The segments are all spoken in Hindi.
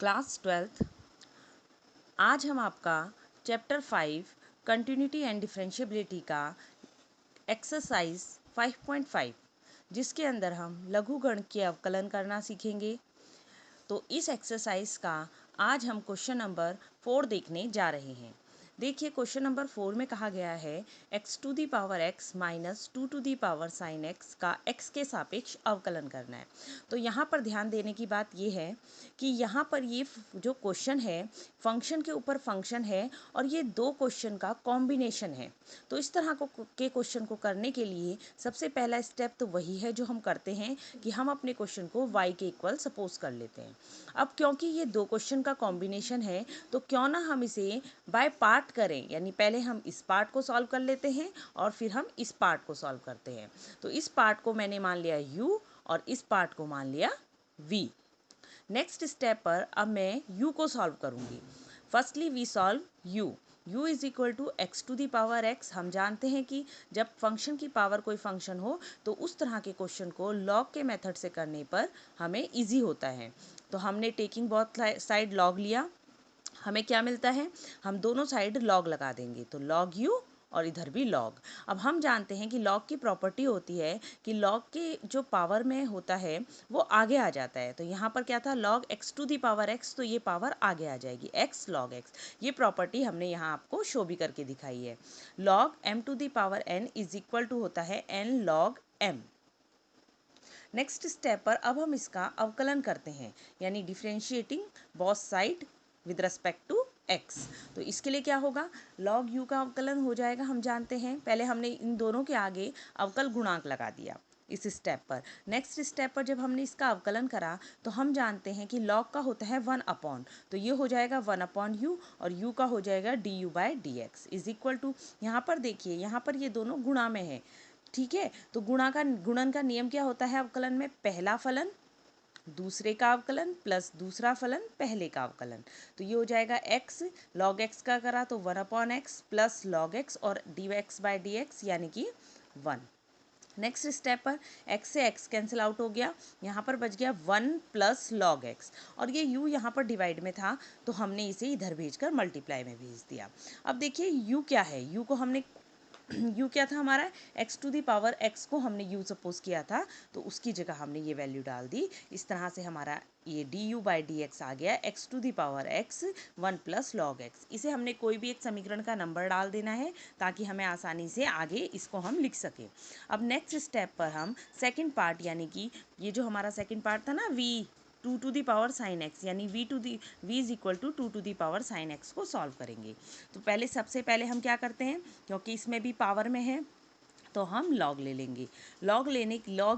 Class 12th। आज हम आपका चैप्टर 5 कंटिन्यूटी एंड डिफरेंशिएबिलिटी का एक्सरसाइज 5.5 जिसके अंदर हम लघुगणकीय अवकलन करना सीखेंगे। तो इस एक्सरसाइज का आज हम क्वेश्चन नंबर 4 देखने जा रहे हैं। देखिए क्वेश्चन नंबर 4 में कहा गया है x to the power x minus 2 to the power sine x का x के सापेक्ष अवकलन करना है। तो यहाँ पर ध्यान देने की बात ये है कि यहाँ पर ये जो क्वेश्चन है फंक्शन के ऊपर फंक्शन है और ये दो क्वेश्चन का कॉम्बिनेशन है। तो इस तरह के क्वेश्चन को करने के लिए सबसे पहला स्टेप तो वही है जो हम करते हैं कि हम अपने क्वेश्चन को y के इक्वल सपोज कर लेते हैं। अब क्योंकि ये दो क्वेश्चन का कॉम्बिनेशन है तो क्यों ना हम इसे बाय पार्ट करें, यानी पहले हम इस पार्ट को सॉल्व कर लेते हैं और फिर हम इस पार्ट को सॉल्व करते हैं। तो इस पार्ट को मैंने मान लिया u और इस पार्ट को मान लिया v। नेक्स्ट स्टेप पर अब मैं u को सॉल्व करूंगी। Firstly we solve u is equal to x to the power x। हम जानते हैं कि जब फंक्शन की पावर कोई फंक्शन हो तो उस तरह के क्वेश्चन को लॉग के मेथड से करने पर हमें इजी होता है। तो हमने टेकिंग बोथ साइड लॉग लिया, हमें क्या मिलता है, हम दोनों साइड लॉग लगा देंगे तो लॉग u और इधर भी लॉग। अब हम जानते हैं कि लॉग की प्रॉपर्टी होती है कि लॉग के जो पावर में होता है वो आगे आ जाता है। तो यहाँ पर क्या था, log x to the power x, तो ये पावर आगे आ जाएगी x लॉग x। ये प्रॉपर्टी हमने यहाँ आपको शो भी करके दिखाई है। Log m to the power n is equal to होता है n log m। Next step पर अब हम इसका अवकलन करते हैं, यानी differentiating both side with respect to x। तो इसके लिए क्या होगा, log u का अवकलन हो जाएगा। हम जानते हैं पहले हमने इन दोनों के आगे अवकल गुणांक लगा दिया इस स्टेप पर। नेक्स्ट स्टेप पर जब हमने इसका अवकलन करा तो हम जानते हैं कि log का होता है 1 अपॉन, तो ये हो जाएगा 1 अपॉन u और u का हो जाएगा du by d x is equal to, यहाँ पर देखिए यहाँ पर ये दोनों गुणा में है, ठीक है। तो गुणन का नियम क्या होता है अवकलन में, पहला फलन दूसरे का अवकलन प्लस दूसरा फलन पहले का अवकलन। तो ये हो जाएगा x log x का करा तो 1 upon x plus log x और D x by d x यानी कि 1। नेक्स्ट स्टेप पर x से x कैंसिल आउट हो गया, यहाँ पर बच गया 1 प्लस लॉग x और ये u यहाँ पर डिवाइड में था तो हमने इसे इधर भेजकर मल्टीप्लाई में भेज दिया। अब देखिए u क्या है, u को हमने u क्या था हमारा, x to the power x को हमने u सपोज किया था तो उसकी जगह हमने ये वैल्यू डाल दी। इस तरह से हमारा ये du बाई डी एक्स आ गया x to the power x 1 plus log x। इसे हमने कोई भी एक समीकरण का नंबर डाल देना है ताकि हमें आसानी से आगे इसको हम लिख सकें। अब नेक्स्ट स्टेप पर हम सेकेंड पार्ट, यानी कि ये जो हमारा सेकेंड पार्ट था ना v 2 to the power sine x, यानी v is equal to 2 to the power sine x को सॉल्व करेंगे। तो सबसे पहले हम क्या करते हैं, क्योंकि इसमें भी पावर में है तो हम लॉग ले लेंगे। लॉग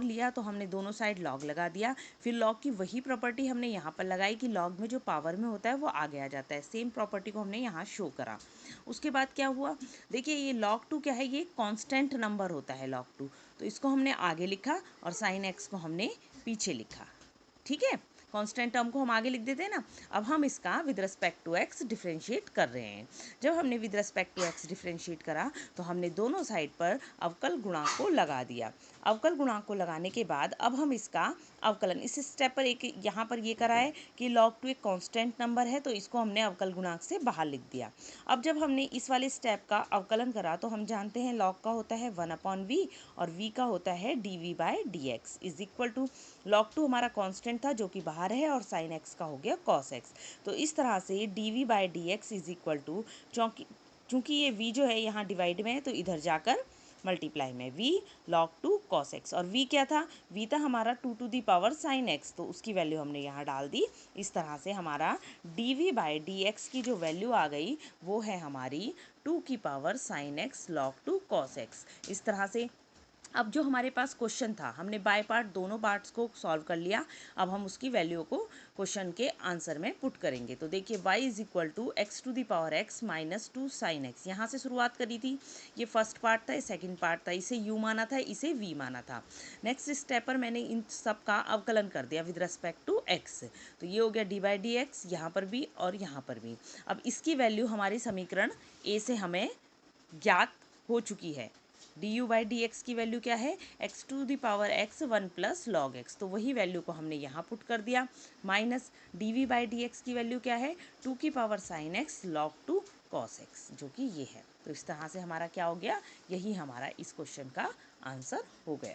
लिया तो हमने दोनों साइड लॉग लगा दिया। फिर लॉग की वही प्रॉपर्टी हमने यहाँ पर लगाई कि लॉग में जो पावर में होता है वो आगे आ जाता है। सेम प्रॉपर्टी को हमने यहाँ शो करा। उसके बाद क्या हुआ, देखिए ये log 2 क्या है, ये कांस्टेंट नंबर होता है log 2, तो इसको हमने आगे लिखा और साइन x को हमने पीछे लिखा, ठीक है। कांस्टेंट टर्म को हम आगे लिख देते हैं ना। अब हम इसका with respect to x differentiate कर रहे हैं। जब हमने with respect to x differentiate करा तो हमने दोनों साइड पर अवकल गुणांक को लगा दिया। अवकल गुणांक को लगाने के बाद अब हम इसका अवकलन, इस स्टेप पर एक यहाँ पर ये करा है कि log 2 एक कांस्टेंट नंबर है तो इसको हमने अवकल गुणांक से बाहर लिख दिया। अब जब हमने इस वाले स्टेप का अवकलन करा तो हम जानते हैं log का होता है 1 अपॉन v और v का होता है dv by d x is equal to, log 2 हमारा कांस्टेंट था जो कि बाहर है और sin x का हो गया cos x। तो इस तरह से dv by d x is equal to, चूँकि ये v जो है यहाँ डिवाइड में है तो इधर जाकर मल्टीप्लाई में v log 2 cos x, और v क्या था, v था हमारा 2 to the power sin x, तो उसकी वैल्यू हमने यहाँ डाल दी। इस तरह से हमारा dv बाई डी एक्स की जो वैल्यू आ गई वो है हमारी 2 की power sin x log 2 cos x। इस तरह से अब जो हमारे पास क्वेश्चन था हमने बाय पार्ट दोनों पार्ट्स को सॉल्व कर लिया। अब हम उसकी वैल्यू को क्वेश्चन के आंसर में पुट करेंगे। तो देखिए y is equal to x to the power x minus 2 sine x, यहाँ से शुरुआत करी थी। ये फर्स्ट पार्ट था, ये सेकंड पार्ट था, इसे u माना था, इसे v माना था। नेक्स्ट स्टेप पर मैंने इन सब का अवकलन कर दिया विद रिस्पेक्ट टू x। तो ये हो गया डी बाई डी एक्स, यहाँ पर भी और यहाँ पर भी। अब इसकी वैल्यू हमारी समीकरण ए से हमें ज्ञात हो चुकी है। D u by d x की वैल्यू क्या है, x to the power x 1 plus log x, तो वही वैल्यू को हमने यहाँ पुट कर दिया। Minus d v by d x की वैल्यू क्या है, 2 की power sine x log 2 cos x, जो कि ये है। तो इस तरह से हमारा क्या हो गया, यही हमारा इस क्वेश्चन का आंसर हो गया।